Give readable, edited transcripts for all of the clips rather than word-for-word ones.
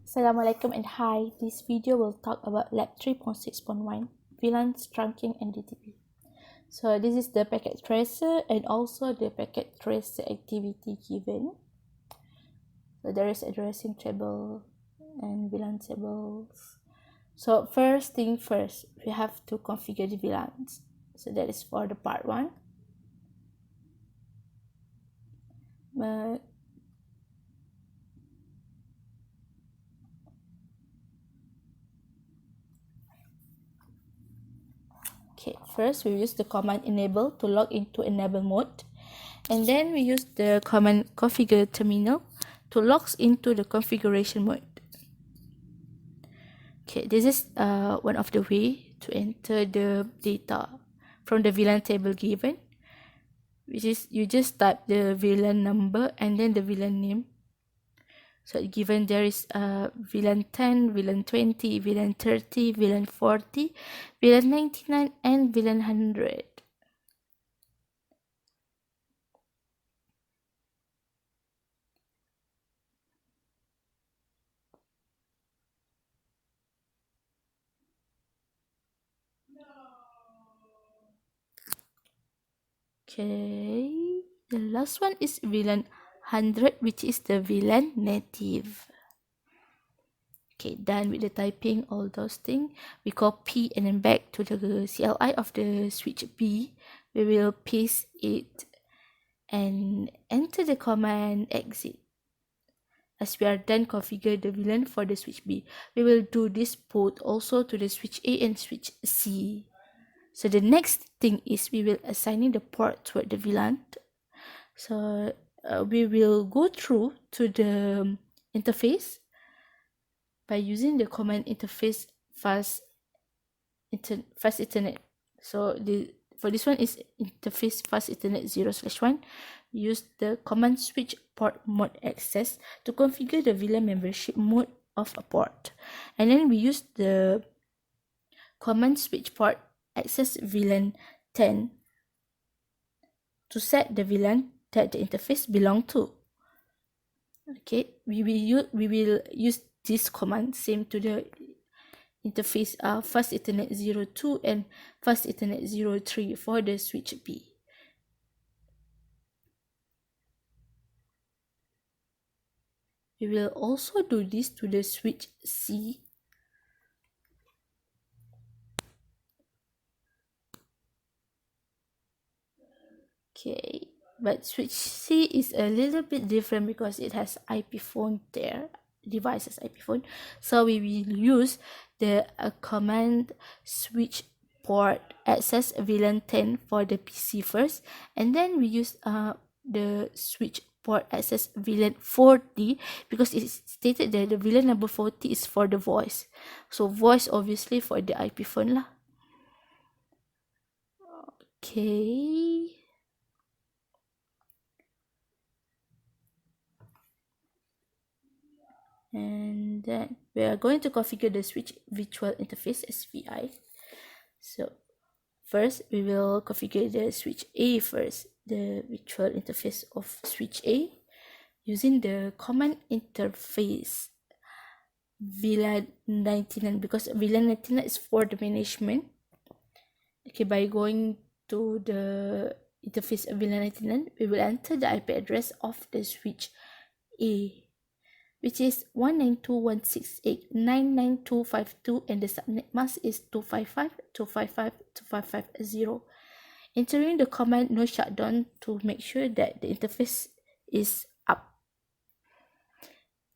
Assalamualaikum and hi. This video will talk about lab 3.6.1 VLANs, trunking and DTP. So this is the packet tracer and also the packet tracer activity given. So there is addressing table and VLAN tables. So first thing first, we have to configure the VLANs. So that is for the part 1. Okay, first we use the command enable to log into enable mode, and then we use the command configure terminal to log into the configuration mode. Okay, this is one of the way to enter the data from the VLAN table given, which is you just type the VLAN number and then the VLAN name. So given there is VLAN 10, VLAN 20, VLAN 30, VLAN 40, VLAN 99 and VLAN 100. Okay, the last one is VLAN 100, which is the VLAN native. Okay, done with the typing, all those things. We copy and then back to the CLI of the switch B. We will paste it and enter the command exit. As we are done configure the VLAN for the switch B, we will do this port also to the switch A and switch C. So the next thing is we will assigning the port toward the VLAN. So we will go through to the interface by using the command interface fast Ethernet. So for this one is interface fast Ethernet 0/1. Use the command switch port mode access to configure the VLAN membership mode of a port, and then we use the command switch port access VLAN 10 to set the VLAN that the interface belong to. Okay, we will use this command same to the interface fast Ethernet 02 and fast Ethernet 03 for the switch B. We will also do this to the switch C. Okay, but switch C is a little bit different because it has IP phone there, devices IP phone. So we will use the command switch port access VLAN 10 for the PC first, and then we use the switch port access VLAN 40 because it is stated that the VLAN number 40 is for the voice. So voice obviously for the IP phone lah. Okay. And then we are going to configure the switch virtual interface SVI. So first we will configure the switch A first, the virtual interface of switch A, using the command interface VLAN 99 because VLAN 99 is for the management. Okay, by going to the interface of VLAN 99, we will enter the IP address of the switch A, which is 192.168.99252, and the subnet mask is 255.255.255.0. Entering the command no shutdown to make sure that the interface is up.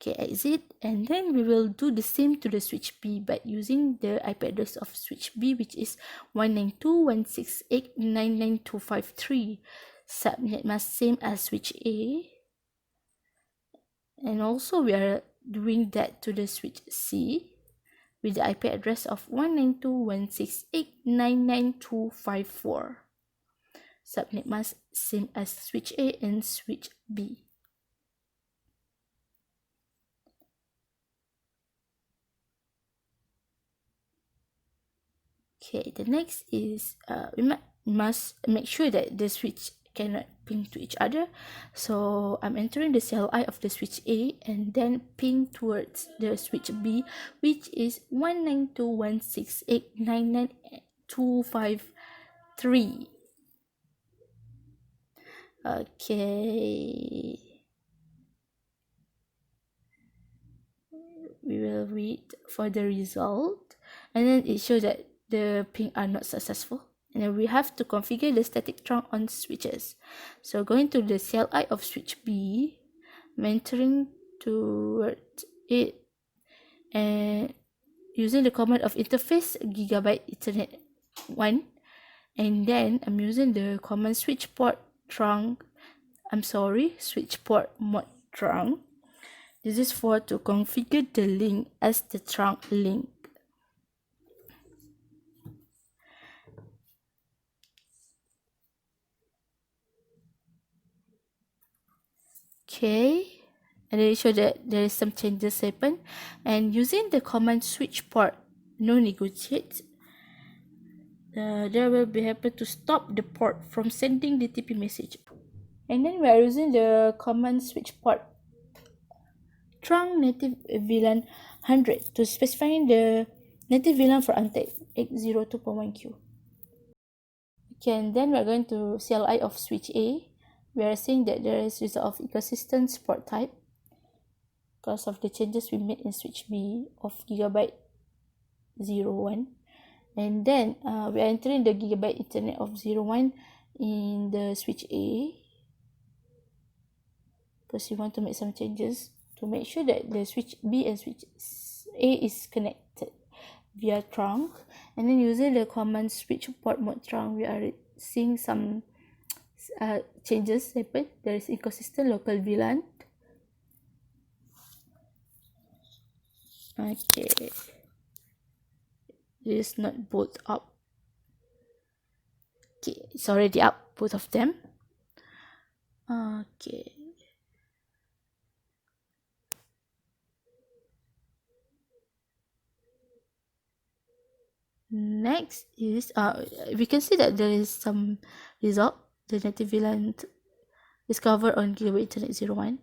Okay, exit, and then we will do the same to the switch B by using the IP address of switch B, which is 192.168.99253. Subnet mask same as switch A. And also we are doing that to the switch C with the IP address of 192.168.99254. Subnet mask same as switch A and switch B. Okay, the next is we must make sure that the switch cannot ping to each other. So I'm entering the CLI of the switch A and then ping towards the switch B, which is 192.168.99.253. Okay. We will wait for the result, and then it shows that the ping are not successful. And then we have to configure the static trunk on switches. So going to the CLI of switch B, I'm entering towards it and using the command of interface gigabyte ethernet 1, and then I'm using the command switch port mod trunk. This is for to configure the link as the trunk link. Okay, and then it shows that there is some changes happen, and using the command switch port no negotiate, there will be happen to stop the port from sending DTP message. And then we are using the command switch port trunk native VLAN 100 to specifying the native VLAN for untapped 802.1q. Okay, and then we are going to CLI of switch A. We are seeing that there is result of inconsistent port type because of the changes we made in switch B of gigabyte 01. And then we are entering the gigabyte ethernet of 01 in the switch A because we want to make some changes to make sure that the switch B and switch A is connected via trunk. And then using the command switch port mode trunk, we are seeing some changes happen. There is inconsistent local VLAN. Okay, it is not both up. Okay, it's already up, both of them. Okay. Next is we can see that there is some result. The native VLAN discovered on Gigabyte Ethernet 01.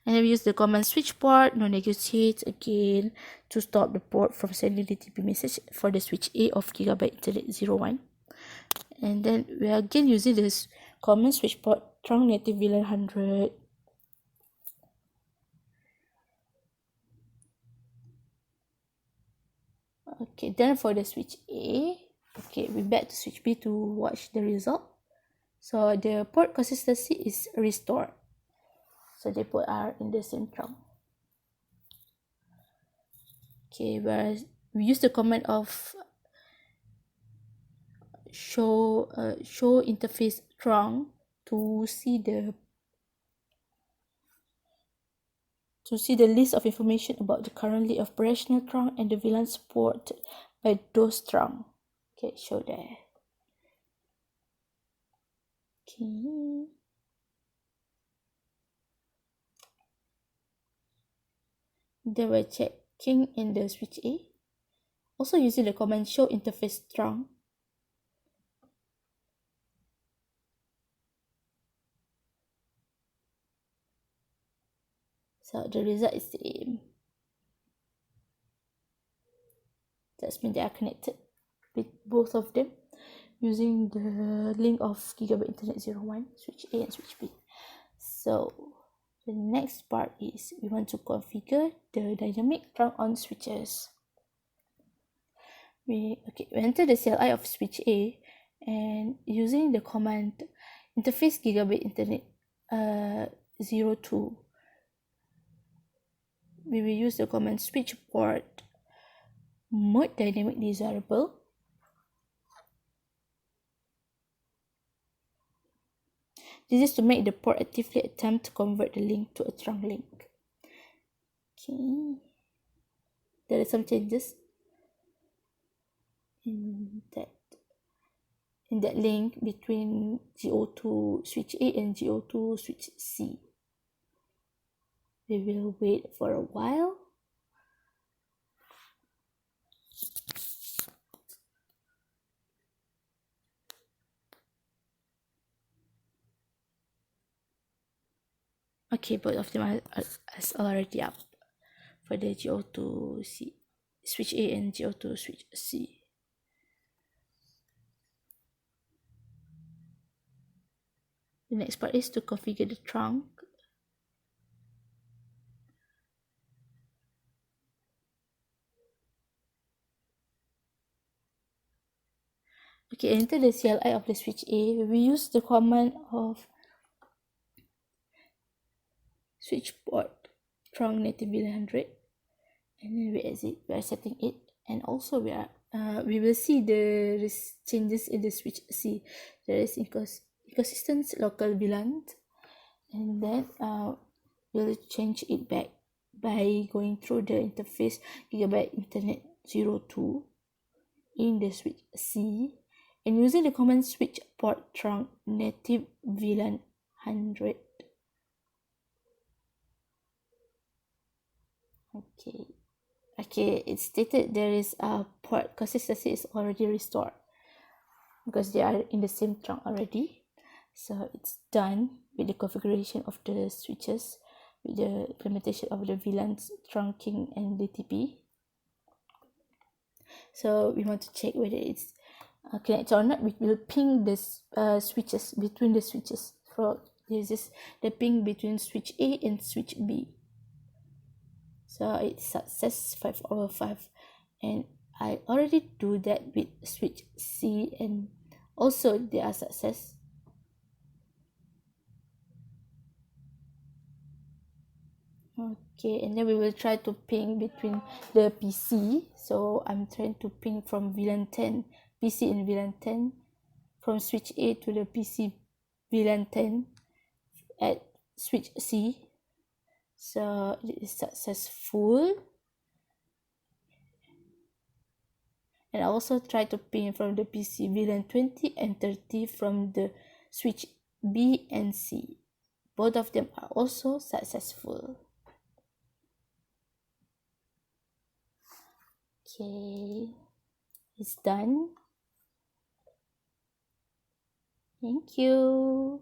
And then we use the command switch port, no negotiate again to stop the port from sending DTP message for the switch A of Gigabyte Ethernet 01. And then we are again using this command switch port trunk native VLAN 100. Okay, then for the switch A, okay, we back to switch B to watch the result. So the port consistency is restored. So they both are in the same trunk. Okay, whereas we use the command of show interface trunk to see the list of information about the currently operational trunk and the VLAN supported by those trunk. Okay, show there. Okay. Then we're checking in the switch A. Also using the command show interface trunk. So the result is the same. That means they are connected with both of them using the link of Gigabyte Ethernet 01, switch A and switch B. So the next part is we want to configure the dynamic trunk on switches. We enter the CLI of switch A and using the command interface Gigabyte Ethernet 02. We will use the command switch port mode dynamic desirable. This is to make the port actively attempt to convert the link to a trunk link. Okay, there are some changes in that link between GO2 switch A and GO2 switch C. We will wait for a while. Okay, both of them are already up for the GO to C, switch A and GO to switch C. The next part is to configure the trunk. Okay, enter the CLI of the switch A. We use the command of switch port trunk native VLAN 100, and then we exit. We are setting it, and also we will see the changes in the switch C. There is inconsistent local VLAN, and then we'll change it back by going through the interface gigabyte internet 02 in the switch C, and using the command switch port trunk native VLAN 100. Okay, it's stated there is a port consistency is already restored because they are in the same trunk already. So it's done with the configuration of the switches, with the implementation of the VLANs, trunking, and DTP. So we want to check whether it's connected or not. We will ping the switches between the switches. So this is the ping between switch A and switch B. So it's success 5/5, and I already do that with switch C, and also they are success. Okay, and then we will try to ping between the PC. So I'm trying to ping from VLAN 10, PC in VLAN 10, from switch A to the PC VLAN 10 at switch C. So it is successful. And I also try to ping from the PC VLAN 20 and 30 from the switch B and C. Both of them are also successful. Okay, it's done. Thank you.